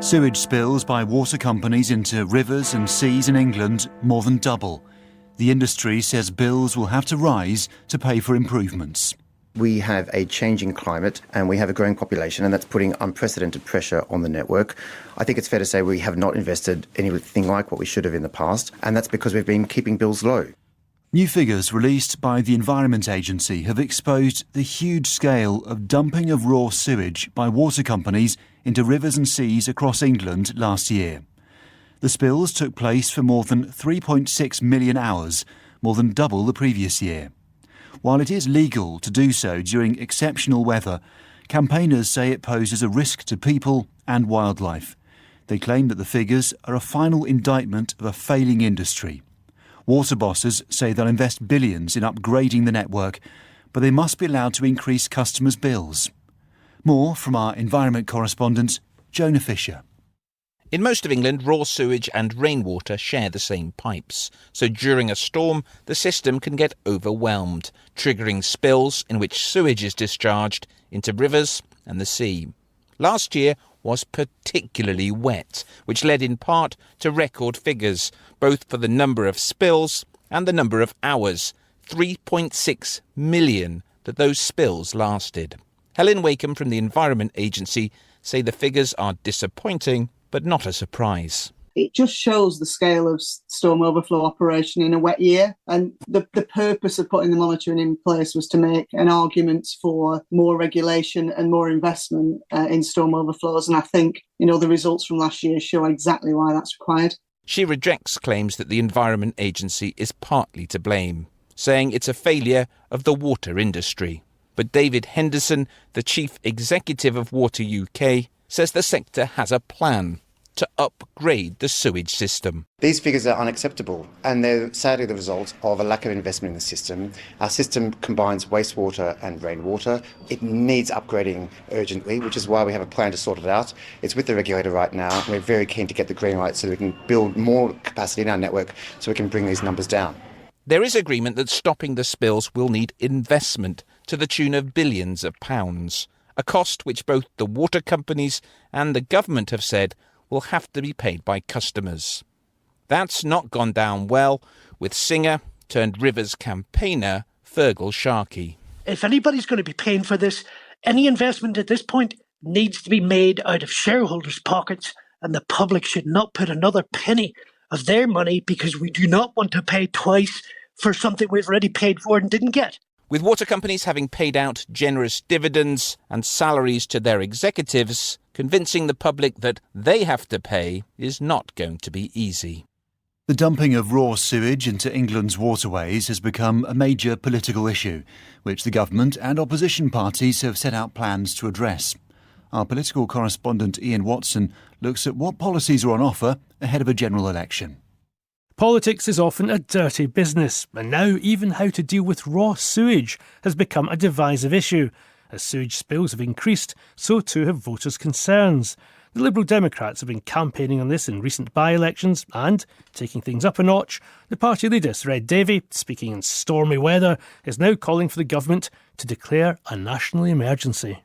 Sewage spills by water companies into rivers and seas in England more than double. The industry says bills will have to rise to pay for improvements. We have a changing climate and we have a growing population, and that's putting unprecedented pressure on the network. I think it's fair to say we have not invested anything like what we should have in the past, and that's because we've been keeping bills low. New figures released by the Environment Agency have exposed the huge scale of dumping of raw sewage by water companies into rivers and seas across England last year. The spills took place for more than 3.6 million hours, more than double the previous year. While it is legal to do so during exceptional weather, campaigners say it poses a risk to people and wildlife. They claim that the figures are a final indictment of a failing industry. Water bosses say they'll invest billions in upgrading the network, but they must be allowed to increase customers' bills. More from our environment correspondent, Jonah Fisher. In most of England, raw sewage and rainwater share the same pipes, so during a storm, the system can get overwhelmed, triggering spills in which sewage is discharged into rivers and the sea. Last year was particularly wet, which led in part to record figures, both for the number of spills and the number of hours, 3.6 million that those spills lasted. Helen Wakeham from the Environment Agency say the figures are disappointing, but not a surprise. It just shows the scale of storm overflow operation in a wet year. And the purpose of putting the monitoring in place was to make an argument for more regulation and more investment in storm overflows. And I think, the results from last year show exactly why that's required. She rejects claims that the Environment Agency is partly to blame, saying it's a failure of the water industry. But David Henderson, the chief executive of Water UK, says the sector has a plan to upgrade the sewage system. These figures are unacceptable, and they're sadly the result of a lack of investment in the system. Our system combines wastewater and rainwater. It needs upgrading urgently, which is why we have a plan to sort it out. It's with the regulator right now. We're very keen to get the green light so we can build more capacity in our network so we can bring these numbers down. There is agreement that stopping the spills will need investment to the tune of billions of pounds, a cost which both the water companies and the government have said will have to be paid by customers. That's not gone down well with singer-turned-Rivers campaigner Fergal Sharkey. If anybody's going to be paying for this, any investment at this point needs to be made out of shareholders' pockets, and the public should not put another penny of their money because we do not want to pay twice for something we've already paid for and didn't get. With water companies having paid out generous dividends and salaries to their executives, convincing the public that they have to pay is not going to be easy. The dumping of raw sewage into England's waterways has become a major political issue, which the government and opposition parties have set out plans to address. Our political correspondent Ian Watson looks at what policies are on offer ahead of a general election. Politics is often a dirty business, and now even how to deal with raw sewage has become a divisive issue. As sewage spills have increased, so too have voters' concerns. The Liberal Democrats have been campaigning on this in recent by-elections and, taking things up a notch, the party leader, Sir Ed Davey, speaking in stormy weather, is now calling for the government to declare a national emergency.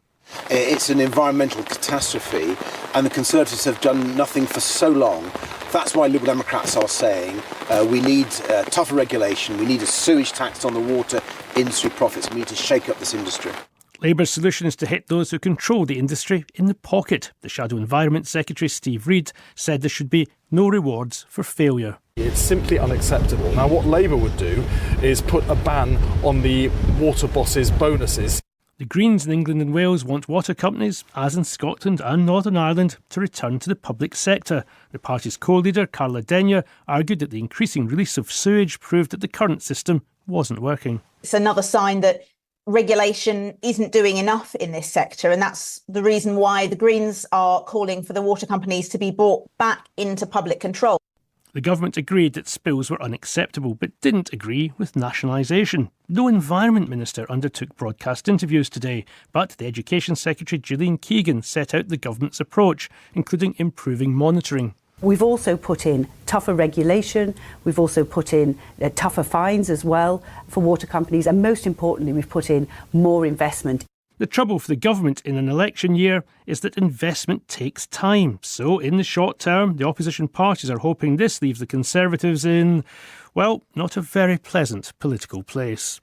It's an environmental catastrophe, and the Conservatives have done nothing for so long. That's why Liberal Democrats are saying we need tougher regulation, we need a sewage tax on the water industry profits, we need to shake up this industry. Labour's solution is to hit those who control the industry in the pocket. The Shadow Environment Secretary, Steve Reid, said there should be no rewards for failure. It's simply unacceptable. Now, what Labour would do is put a ban on the water bosses' bonuses. The Greens in England and Wales want water companies, as in Scotland and Northern Ireland, to return to the public sector. The party's co-leader, Carla Denyer, argued that the increasing release of sewage proved that the current system wasn't working. It's another sign that regulation isn't doing enough in this sector, and that's the reason why the Greens are calling for the water companies to be brought back into public control. The government agreed that spills were unacceptable, but didn't agree with nationalisation. No Environment Minister undertook broadcast interviews today, but the Education Secretary, Gillian Keegan, set out the government's approach, including improving monitoring. We've also put in tougher regulation, we've also put in tougher fines as well for water companies, and most importantly, we've put in more investment. The trouble for the government in an election year is that investment takes time. So in the short term, the opposition parties are hoping this leaves the Conservatives in, well, not a very pleasant political place.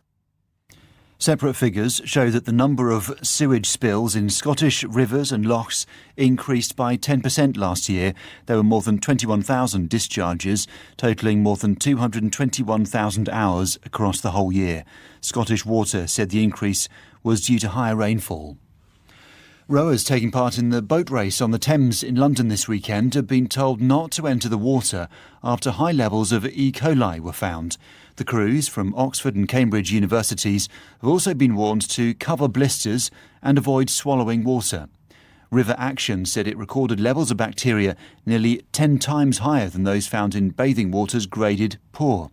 Separate figures show that the number of sewage spills in Scottish rivers and lochs increased by 10% last year. There were more than 21,000 discharges, totalling more than 221,000 hours across the whole year. Scottish Water said the increase was due to higher rainfall. Rowers taking part in the boat race on the Thames in London this weekend have been told not to enter the water after high levels of E. coli were found. The crews from Oxford and Cambridge universities have also been warned to cover blisters and avoid swallowing water. River Action said it recorded levels of bacteria nearly 10 times higher than those found in bathing waters graded poor.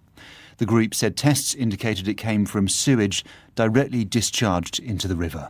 The group said tests indicated it came from sewage directly discharged into the river.